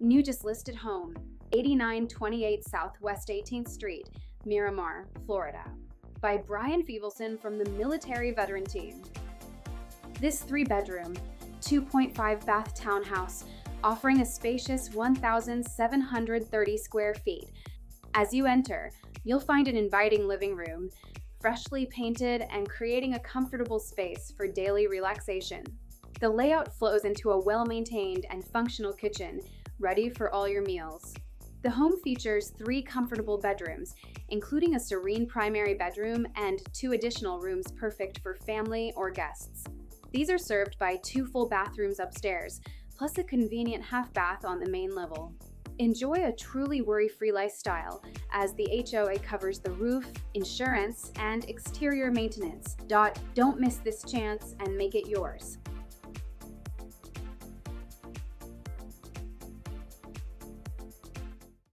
New just listed home, 8928 Southwest 18th Street, Miramar, Florida, by Brian Fevelson from the Military Veteran Team. This 3-bedroom, 2.5 bath townhouse, offering a spacious 1,730 square feet. As you enter, you'll find an inviting living room, freshly painted and creating a comfortable space for daily relaxation. The layout flows into a well-maintained and functional kitchen, ready for all your meals. The home features 3 comfortable bedrooms, including a serene primary bedroom and 2 additional rooms perfect for family or guests. These are served by 2 full bathrooms upstairs, plus a convenient half bath on the main level. Enjoy a truly worry-free lifestyle, as the HOA covers the roof, insurance, and exterior maintenance. Don't miss this chance and make it yours.